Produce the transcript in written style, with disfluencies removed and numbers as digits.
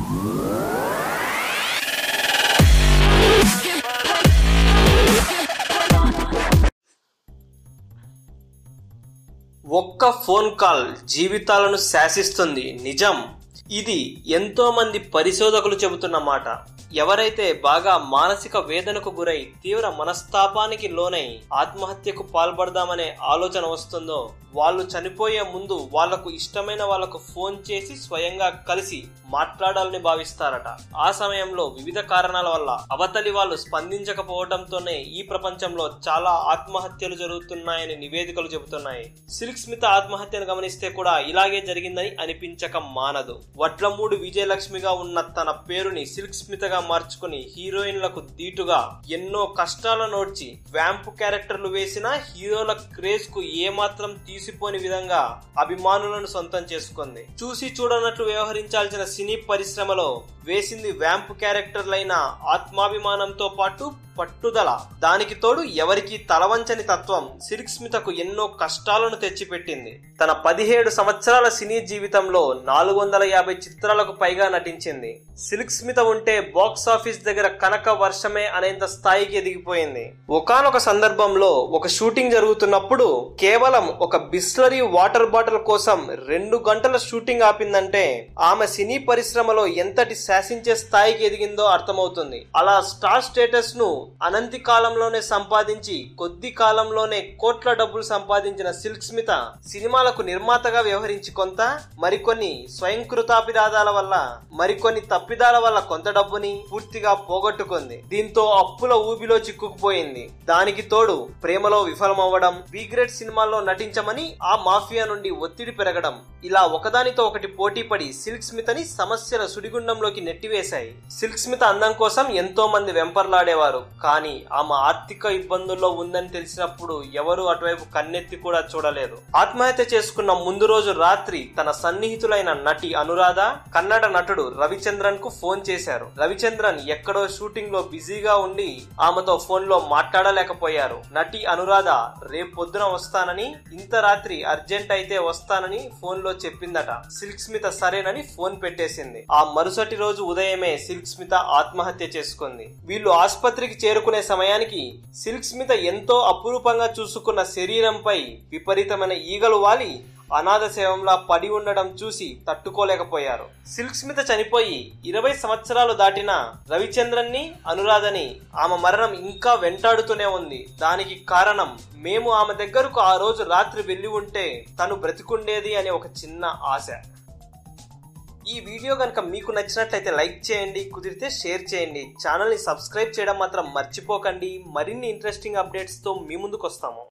ఒక్క phone call జీవితాలను శాసిస్తుంది నిజం. ఇది ఎంతో మంది పరిశోధకులు చెబుతున్న మాట. ఎవరైతే బాగా మానసిక వేదనకు గురై తీవ్ర మనస్తాపానికి లోనై ఆత్మహత్యకు పాల్పడదామనే ఆలోచన వస్తుందో వాళ్ళు చనిపోయే ముందు వాళ్లకు ఇష్టమైన వాళ్లకు ఫోన్ చేసి స్వయంగా కలిసి మాట్లాడాలని భావిస్తారట. ఆ సమయంలో వివిధ కారణాల వల్ల అవతలి వాళ్ళు స్పందించకపోవడంతోనే ఈ ప్రపంచంలో చాలా ఆత్మహత్యలు జరుగుతున్నాయని నివేదికలు చెబుతున్నాయి. సిల్క్ స్మిత ఆత్మహత్యను గమనిస్తే కూడా ఇలాగే జరిగిందని అనిపించక మానదు. వడ్లమూడి విజయలక్ష్మిగా ఉన్న తన పేరుని సిల్క్ స్మితగా మార్చుకుని హీరోయిన్లకు దీటుగా ఎన్నో కష్టాలను నోడ్చి వ్యాంపు క్యారెక్టర్లు వేసిన హీరోల క్రేజ్ కు ఏమాత్రం తీసిపోని విధంగా అభిమానులను సొంతం చేసుకుంది. చూసి చూడనట్లు వ్యవహరించాల్సిన సినీ పరిశ్రమలో వేసింది వ్యాంపు క్యారెక్టర్లైన ఆత్మాభిమానంతో పాటు పట్టుదల. దానికి తోడు ఎవరికి తలవంచని తత్వం సిల్క్ స్మితకు ఎన్నో కష్టాలను తెచ్చిపెట్టింది. తన 17 సంవత్సరాల సినీ జీవితంలో 450 చిత్రాలకు పైగా నటించింది. సిల్క్ స్మిత ఉంటే బాక్స్ ఆఫీస్ దగ్గర కనక వర్షమే అనేంత స్థాయికి ఎదిగిపోయింది. ఒకానొక సందర్భంలో ఒక షూటింగ్ జరుగుతున్నప్పుడు కేవలం ఒక బిస్లరీ వాటర్ బాటిల్ కోసం 2 గంటల షూటింగ్ ఆపిందంటే ఆమె సినీ పరిశ్రమలో ఎంతటి శాసించే స్థాయికి ఎదిగిందో అర్థమవుతుంది. అలా స్టార్ స్టేటస్ ను అనంతి కాలంలోనే సంపాదించి కొద్ది కాలంలోనే కోట్ల డబ్బులు సంపాదించిన సిల్క్ స్మిత సినిమాలకు నిర్మాతగా వ్యవహరించి కొంత, మరికొన్ని స్వయంకృతాభిదాదాల వల్ల, మరికొన్ని తప్పిదాల వల్ల కొంత డబ్బుని పూర్తిగా పోగొట్టుకుంది. దీంతో అప్పుల ఊబిలో చిక్కుకుపోయింది. దానికి తోడు ప్రేమలో విఫలమవ్వడం, బి గ్రేడ్ సినిమాల్లో నటించమని ఆ మాఫియా నుండి ఒత్తిడి పెరగడం, ఇలా ఒకదానితో ఒకటి పోటీ పడి సిల్క్ స్మితని సమస్యల సుడిగుండంలోకి నెట్టివేశాయి. సిల్క్ స్మిత అందం కోసం ఎంతో మంది వెంపర్లాడేవారు. కానీ ఆమె ఆర్థిక ఇబ్బందుల్లో ఉందని తెలిసినప్పుడు ఎవరు అటువైపు కన్నెత్తి కూడా చూడలేదు. ఆత్మహత్య చేసుకున్న ముందు రోజు రాత్రి తన సన్నిహితులైన నటి అనురాధ, కన్నడ నటుడు రవిచంద్రన్ కు ఫోన్ చేశారు. రవిచంద్రన్ ఎక్కడో షూటింగ్ లో బిజీగా ఉండి ఆమెతో ఫోన్ లో మాట్లాడలేకపోయారు. నటి అనురాధ రేపు పొద్దున వస్తానని, ఇంత రాత్రి అర్జెంట్ అయితే వస్తానని ఫోన్ లో చెప్పిందట. సిల్క్ స్మిత సరేనని ఫోన్ పెట్టేసింది. ఆ మరుసటి రోజు ఉదయమే సిల్క్ స్మిత ఆత్మహత్య చేసుకుంది. వీళ్ళు ఆసుపత్రికి చేరుకునే సమయానికి సిల్క్ స్మిత ఎంతో అపురూపంగా చూసుకున్న శరీరంపై విపరీతమైన ఈగలు వాలి అనాథ శవంలా పడి ఉండడం చూసి తట్టుకోలేకపోయారు. సిల్క్ స్మిత చనిపోయి 20 సంవత్సరాలు దాటిన రవిచంద్రన్ని, అనురాధని ఆమె మరణం ఇంకా వెంటాడుతూనే ఉంది. దానికి కారణం మేము ఆమె దగ్గరకు ఆ రోజు రాత్రి వెళ్లి ఉంటే తను బ్రతికుండేది అనే ఒక చిన్న ఆశ. ఈ వీడియో కనుక మీకు నచ్చినట్లయితే లైక్ చేయండి, కుదిరితే షేర్ చేయండి. ఛానల్ని సబ్స్క్రైబ్ చేయడం మాత్రం మర్చిపోకండి. మరిన్ని ఇంట్రెస్టింగ్ అప్డేట్స్తో మీ ముందుకు వస్తాము.